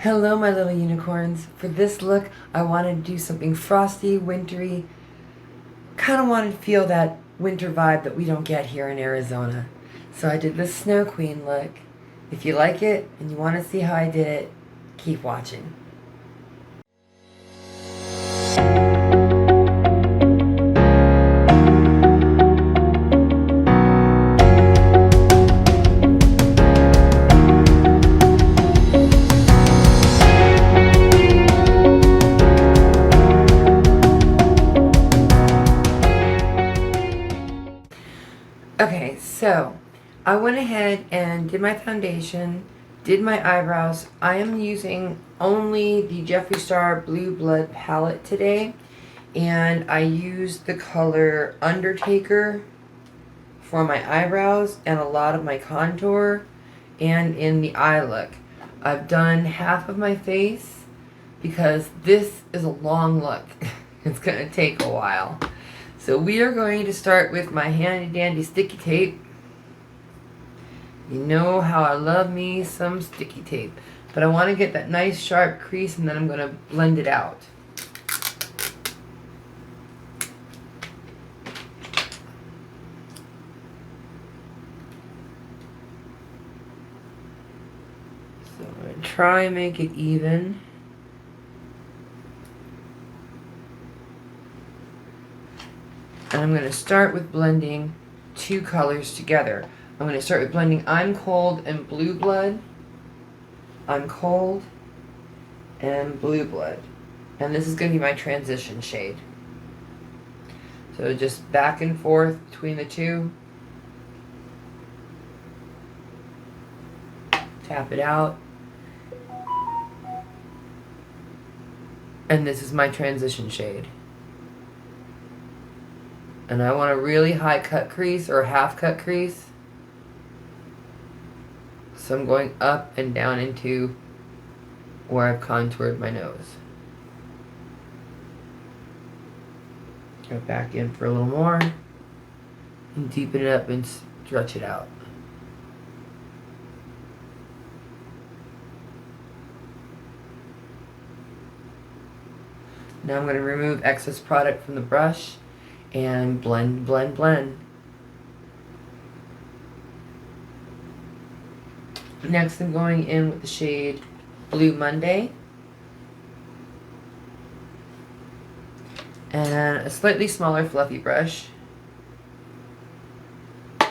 Hello, my little unicorns. For this look, I wanted to do something frosty, wintry. Kind of wanted to feel that winter vibe that we don't get here in Arizona. So I did this Snow Queen look. If you like it and you want to see how I did it, keep watching. Okay, so I went ahead and did my foundation, did my eyebrows. I am using only the Jeffree Star Blue Blood palette today, and I used the color Undertaker for my eyebrows and a lot of my contour and in the eye look. I've done half of my face because this is a long look. It's going to take a while. So we are going to start with my handy dandy sticky tape. You know how I love me some sticky tape. But I want to get that nice sharp crease, and then I'm going to blend it out. So I'm going to try and make it even. And I'm going to start with blending two colors together. I'm going to start with blending I'm Cold and Blue Blood. I'm Cold and Blue Blood. And this is going to be my transition shade. So just back and forth between the two. Tap it out. And this is my transition shade. And I want a really high cut crease or half cut crease. So I'm going up and down into where I've contoured my nose. Go back in for a little more. And deepen it up and stretch it out. Now I'm going to remove excess product from the brush and blend, blend, blend. Next I'm going in with the shade Blue Monday. And a slightly smaller fluffy brush. And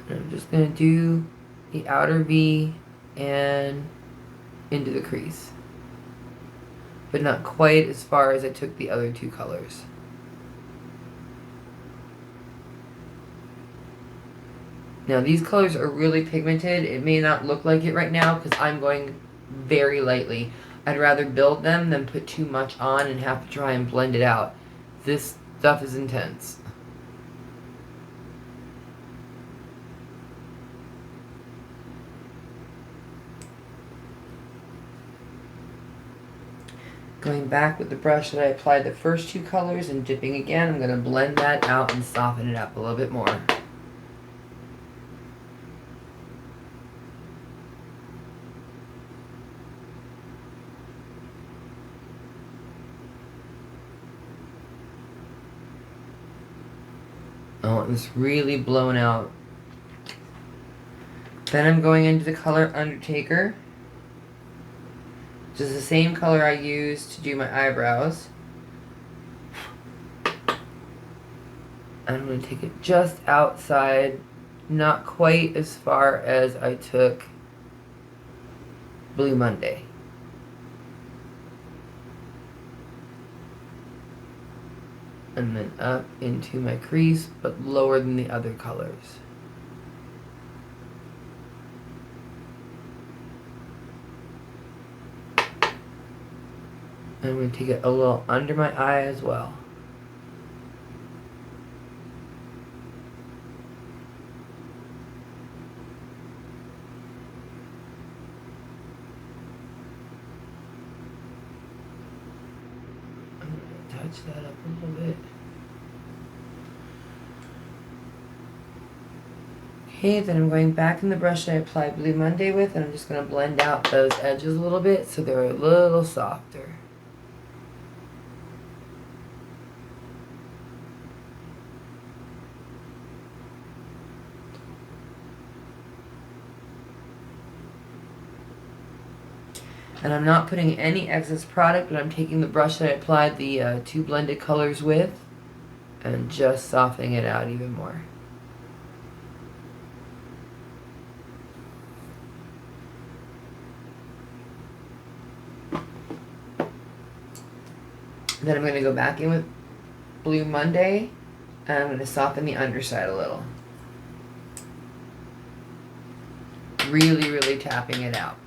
I'm just going to do the outer V and into the crease. But not quite as far as I took the other two colors. Now these colors are really pigmented. It may not look like it right now because I'm going very lightly. I'd rather build them than put too much on and have to try and blend it out. This stuff is intense. Going back with the brush that I applied the first two colors and dipping again, I'm going to blend that out and soften it up a little bit more. I want this really blown out. Then I'm going into the color Undertaker, which is the same color I used to do my eyebrows. I'm going to take it just outside, not quite as far as I took Blue Monday. And then up into my crease, but lower than the other colors. I'm going to take it a little under my eye as well. I'm going to touch that up a little bit. Okay, then I'm going back in the brush that I applied Blue Monday with, and I'm just going to blend out those edges a little bit so they're a little softer. And I'm not putting any excess product, but I'm taking the brush that I applied the two blended colors with and just softening it out even more. Then I'm going to go back in with Blue Monday, and I'm going to soften the underside a little. Really, really tapping it out.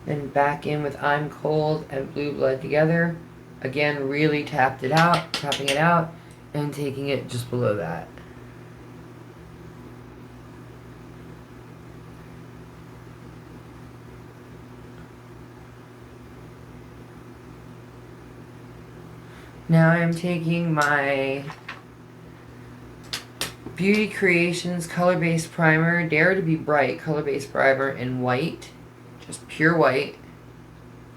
Then back in with I'm Cold and Blue Blood together. Again, really tapping it out, and taking it just below that. Now I'm taking my Beauty Creations Color-Based Primer, Dare to Be Bright Color-Based Primer in white, just pure white,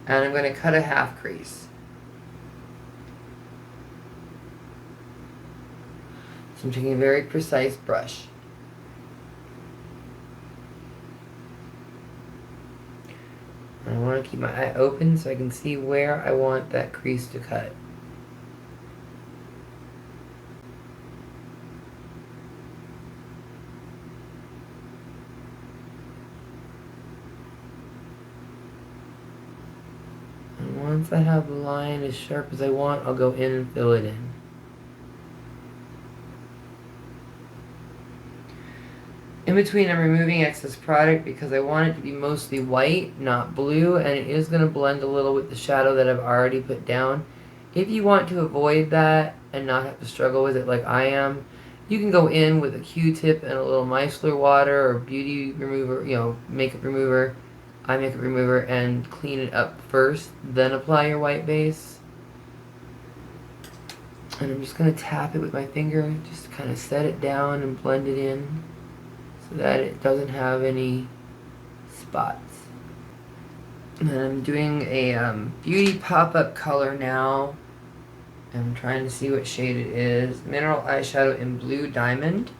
and I'm going to cut a half crease. So I'm taking a very precise brush. And I want to keep my eye open so I can see where I want that crease to cut. Once I have the line as sharp as I want, I'll go in and fill it in. In between, I'm removing excess product because I want it to be mostly white, not blue, and it is going to blend a little with the shadow that I've already put down. If you want to avoid that and not have to struggle with it like I am, you can go in with a Q-tip and a little micellar water or beauty remover, makeup remover, eye makeup remover, and clean it up first, then apply your white base. And I'm just going to tap it with my finger, just kind of set it down and blend it in so that it doesn't have any spots. And then I'm doing a beauty pop-up color now. I'm trying to see what shade it is. Mineral eyeshadow in Blue Diamond.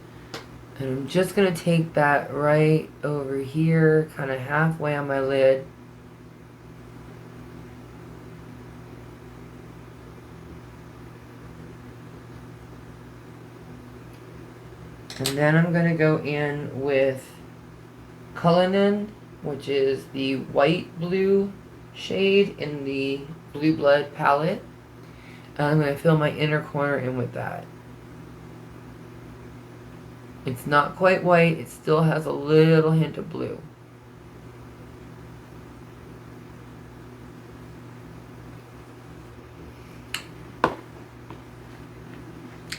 And I'm just going to take that right over here, kind of halfway on my lid. And then I'm going to go in with Cullinan, which is the white blue shade in the Blue Blood palette. And I'm going to fill my inner corner in with that. It's not quite white, it still has a little hint of blue.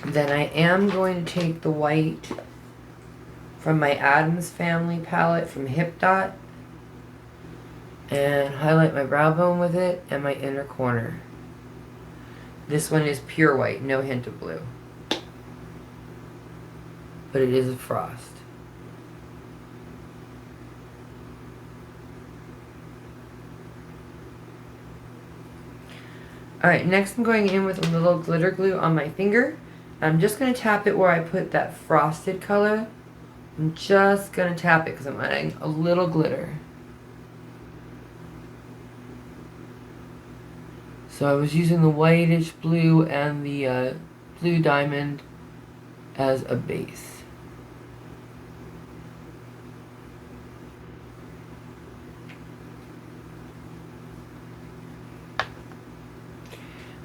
Then I am going to take the white from my Addams Family palette from Hip Dot and highlight my brow bone with it and my inner corner. This one is pure white, no hint of blue. But it is a frost. Alright, next I'm going in with a little glitter glue on my finger. I'm just going to tap it where I put that frosted color. I'm just going to tap it because I'm adding a little glitter. So I was using the whitish blue and the Blue Diamond as a base.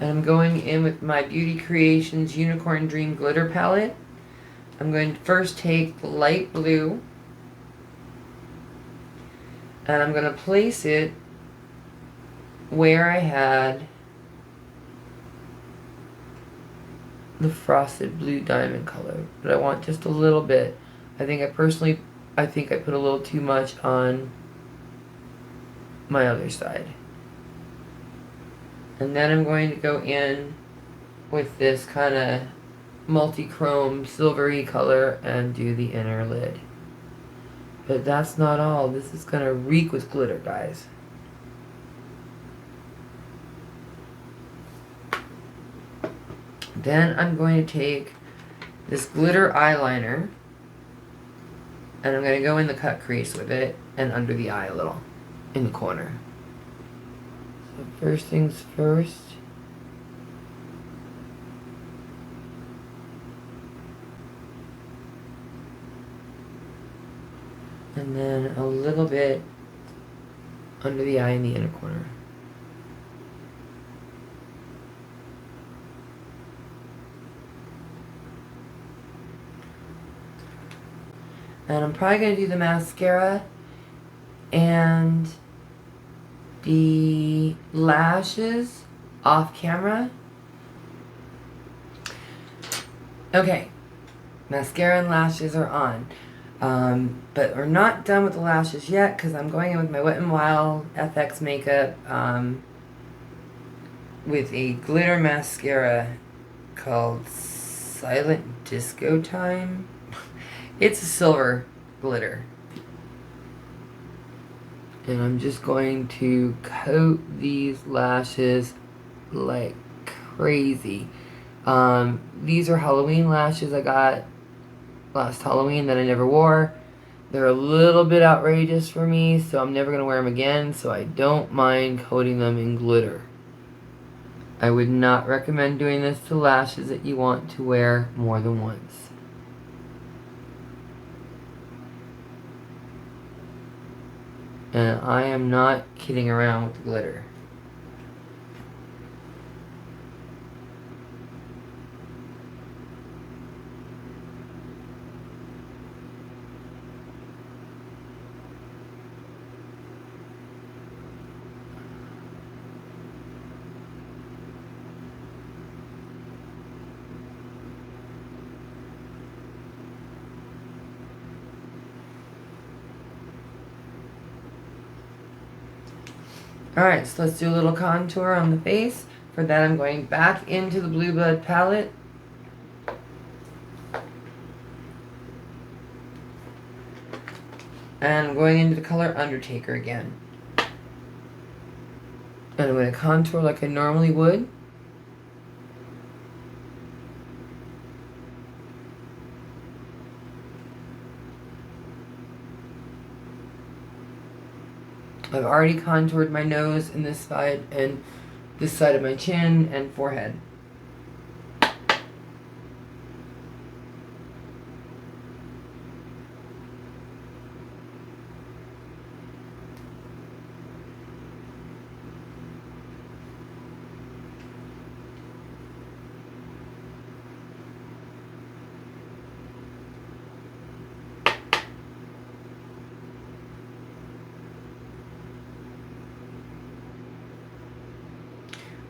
And I'm going in with my Beauty Creations Unicorn Dream Glitter Palette. I'm going to first take the light blue and I'm going to place it where I had the frosted Blue Diamond color. But I want just a little bit. I think I put a little too much on my other side. And then I'm going to go in with this kind of multi-chrome silvery color and do the inner lid. But that's not all. This is going to reek with glitter, guys. Then I'm going to take this glitter eyeliner and I'm going to go in the cut crease with it and under the eye a little in the corner. So first things first. And then a little bit under the eye in the inner corner. And I'm probably going to do the mascara and the lashes off camera. Okay, mascara and lashes are on. But we're not done with the lashes yet because I'm going in with my Wet n Wild FX makeup with a glitter mascara called Silent Disco Time. It's a silver glitter. And I'm just going to coat these lashes like crazy. These are Halloween lashes I got last Halloween that I never wore. They're a little bit outrageous for me, so I'm never going to wear them again, so I don't mind coating them in glitter. I would not recommend doing this to lashes that you want to wear more than once. And I am not kidding around with the glitter. Alright, so let's do a little contour on the face. For that I'm going back into the Blue Blood palette. And I'm going into the color Undertaker again. And I'm going to contour like I normally would. I've already contoured my nose in this side and this side of my chin and forehead.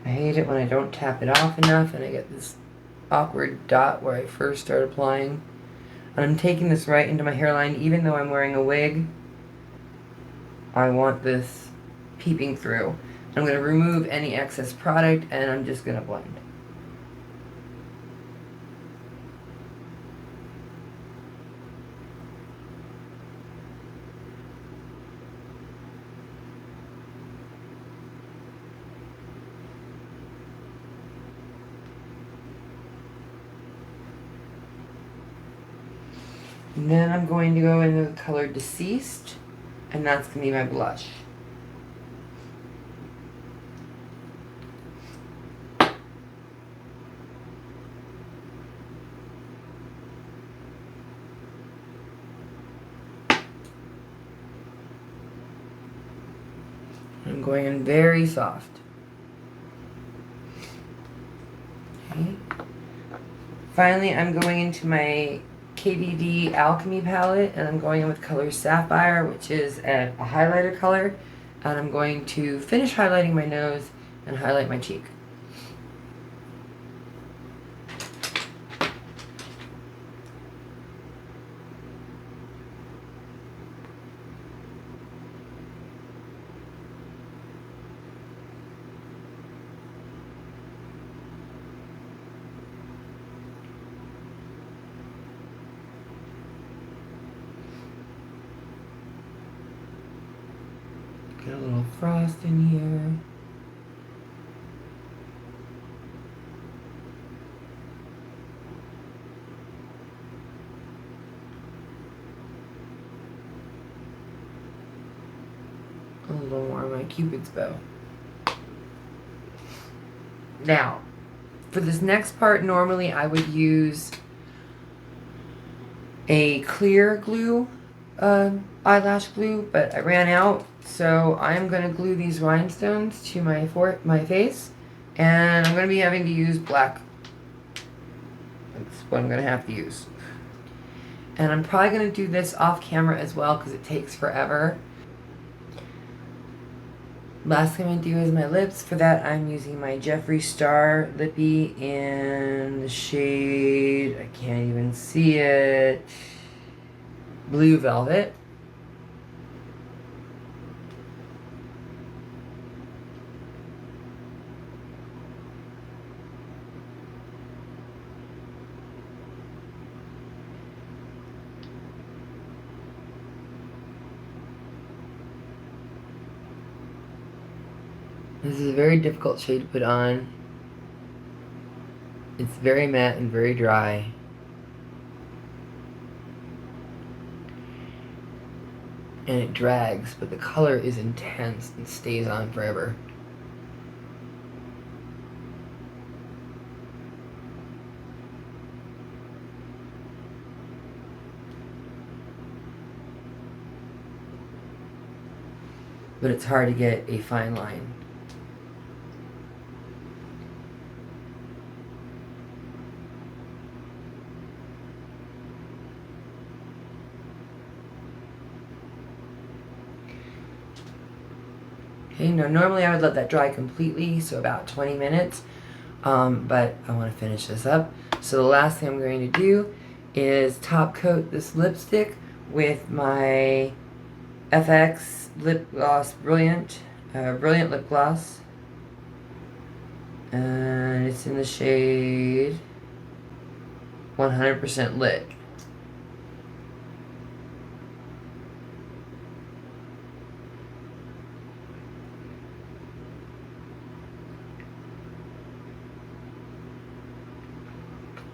I hate it when I don't tap it off enough and I get this awkward dot where I first start applying. And I'm taking this right into my hairline even though I'm wearing a wig. I want this peeping through. I'm going to remove any excess product and I'm just going to blend. And then I'm going to go into the color Deceased, and that's going to be my blush. I'm going in very soft. Okay. Finally, I'm going into my KVD Alchemy palette, and I'm going in with color Sapphire, which is a highlighter color, and I'm going to finish highlighting my nose and highlight my cheek. frost in here. A little more of my Cupid's bow. Now, for this next part, normally I would use a clear glue, eyelash glue, but I ran out, so I'm going to glue these rhinestones to my face, and I'm going to be having to use black. That's what I'm going to have to use. And I'm probably going to do this off camera as well because it takes forever. Last thing I'm going to do is my lips. For that, I'm using my Jeffree Star Lippy in the shade, I can't even see it, Blue Velvet. This is a very difficult shade to put on. It's very matte and very dry. And it drags, but the color is intense and stays on forever. But it's hard to get a fine line. Okay, now normally I would let that dry completely, so about 20 minutes, but I want to finish this up. So the last thing I'm going to do is top coat this lipstick with my FX Lip Gloss Brilliant Lip Gloss, and it's in the shade 100% Lit.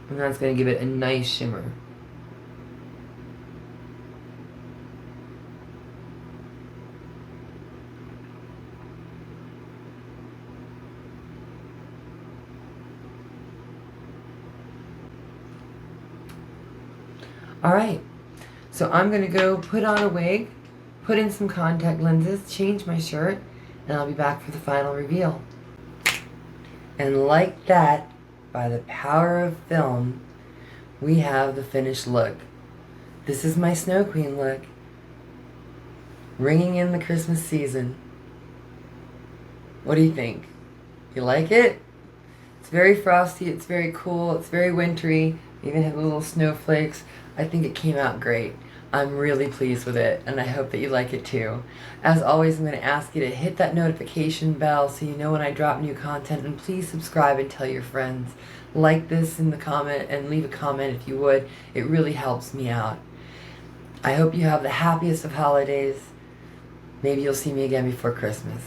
And that's going to give it a nice shimmer. Alright, so I'm going to go put on a wig, put in some contact lenses, change my shirt, and I'll be back for the final reveal. And like that, by the power of film, we have the finished look. This is my Snow Queen look, ringing in the Christmas season. What do you think? You like it? It's very frosty, it's very cool, it's very wintry, even have little snowflakes. I think it came out great. I'm really pleased with it, and I hope that you like it too. As always, I'm going to ask you to hit that notification bell so you know when I drop new content, and please subscribe and tell your friends. Like this in the comment and leave a comment if you would. It really helps me out. I hope you have the happiest of holidays. Maybe you'll see me again before Christmas.